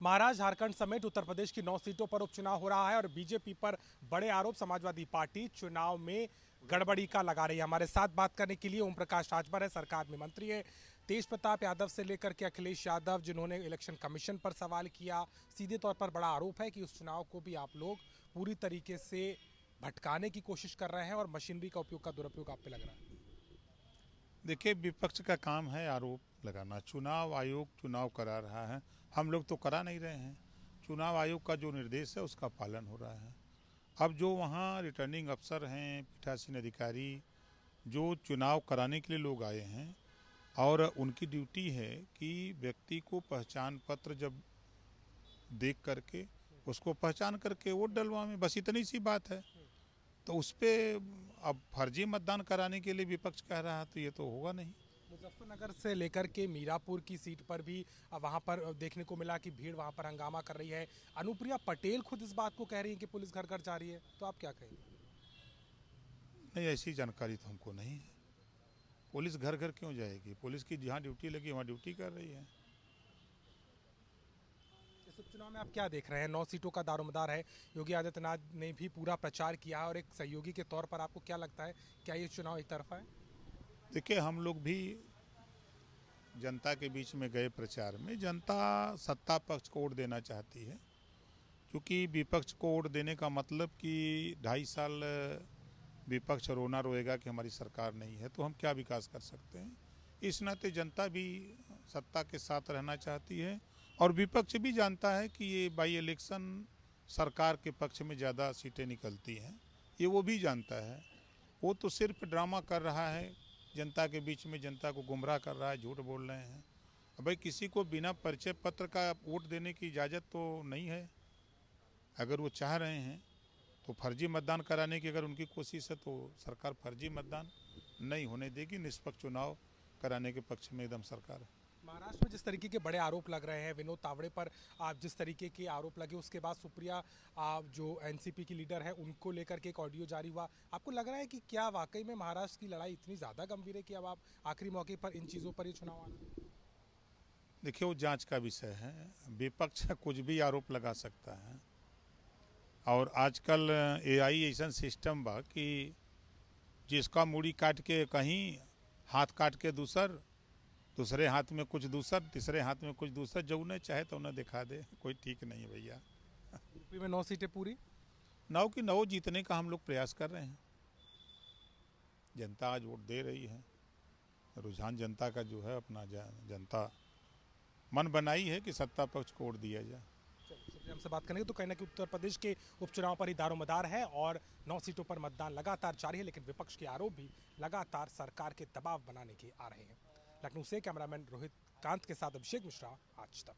महाराष्ट्र, झारखंड समेत उत्तर प्रदेश की 9 सीटों पर उपचुनाव हो रहा है और बीजेपी पर बड़े आरोप समाजवादी पार्टी चुनाव में गड़बड़ी का लगा रही है। हमारे साथ बात करने के लिए ओम प्रकाश राजभर है, सरकार में मंत्री है। तेज प्रताप यादव से लेकर के अखिलेश यादव, जिन्होंने इलेक्शन कमीशन पर सवाल किया, सीधे तौर पर बड़ा आरोप है कि उस चुनाव को भी आप लोग पूरी तरीके से भटकाने की कोशिश कर रहे हैं और मशीनरी का उपयोग का दुरुपयोग आप पे लग रहा है। देखिए, विपक्ष का काम है आरोप लगाना। चुनाव आयोग चुनाव करा रहा है, हम लोग तो करा नहीं रहे हैं। चुनाव आयोग का जो निर्देश है उसका पालन हो रहा है। अब जो वहाँ रिटर्निंग अफसर हैं, पीठासीन अधिकारी, जो चुनाव कराने के लिए लोग आए हैं और उनकी ड्यूटी है कि व्यक्ति को पहचान पत्र जब देख करके उसको पहचान करके वोट डलवाएं, बस इतनी सी बात है। तो उस पर अब फर्जी मतदान कराने के लिए विपक्ष कह रहा है तो ये तो होगा नहीं। मुजफ्फरनगर से लेकर के मीरापुर की सीट पर भी वहां पर देखने को मिला कि भीड़ वहां पर हंगामा कर रही है। अनुप्रिया पटेल खुद इस बात को कह रही है कि पुलिस घर घर जा रही है, तो आप क्या कहेंगे? नहीं, ऐसी जानकारी तो हमको नहीं है। पुलिस घर घर क्यों जाएगी? पुलिस की जहाँ ड्यूटी लगी वहाँ ड्यूटी कर रही है। इस उपचुनाव में आप क्या देख रहे हैं? 9 सीटों का दारोमदार है। योगी आदित्यनाथ ने भी पूरा प्रचार किया और एक सहयोगी के तौर पर आपको क्या लगता है, क्या ये चुनाव एक तरफा है? देखिए, हम लोग भी जनता के बीच में गए प्रचार में। जनता सत्ता पक्ष को वोट देना चाहती है, क्योंकि विपक्ष को वोट देने का मतलब कि 2.5 साल विपक्ष रोना रोएगा कि हमारी सरकार नहीं है तो हम क्या विकास कर सकते हैं। इस नाते जनता भी सत्ता के साथ रहना चाहती है और विपक्ष भी जानता है कि ये बाई इलेक्शन सरकार के पक्ष में ज़्यादा सीटें निकलती हैं, ये वो भी जानता है। वो तो सिर्फ ड्रामा कर रहा है, जनता के बीच में जनता को गुमराह कर रहा है, झूठ बोल रहे हैं। भाई, किसी को बिना परिचय पत्र का वोट देने की इजाज़त तो नहीं है। अगर वो चाह रहे हैं तो फर्जी मतदान कराने की अगर उनकी कोशिश है तो सरकार फर्जी मतदान नहीं होने देगी। निष्पक्ष चुनाव कराने के पक्ष में एकदम सरकार है। महाराष्ट्र में जिस तरीके के बड़े आरोप लग रहे हैं, विनोद तावड़े पर आप जिस तरीके के आरोप लगे, उसके बाद सुप्रिया जो एनसीपी की लीडर है, उनको लेकर के एक ऑडियो जारी हुआ। आपको लग रहा है कि क्या वाकई में महाराष्ट्र की लड़ाई इतनी ज़्यादा गंभीर है कि अब आप आखिरी मौके पर इन चीज़ों पर ही चुनाव आना? देखिए, वो जांच का विषय है। विपक्ष कुछ भी आरोप लगा सकता है और आजकल एआई ऐसा सिस्टम बा कि जिसका मूड़ी काट के कहीं हाथ काट के दूसरे हाथ में कुछ दूसर, तीसरे हाथ में कुछ दूसर, जो उन्हें चाहे तो उन्हें दिखा दे। कोई ठीक नहीं है भैया। यूपी में 9 सीटें पूरी, 9 की 9 जीतने का हम लोग प्रयास कर रहे हैं। जनता आज वोट दे रही है। रुझान जनता का जो है, अपना जनता मन बनाई है कि सत्ता पक्ष को वोट दिया जाए। शुक्रिया हमसे बात करने के। तो कहना कि उत्तर प्रदेश के उपचुनाव पर ही दारोमदार है और 9 सीटों पर मतदान लगातार जारी है, लेकिन विपक्ष के आरोप भी लगातार सरकार के दबाव बनाने के आ रहे हैं। लखनऊ से कैमरामैन रोहित कांत के साथ अभिषेक मिश्रा, आज तक।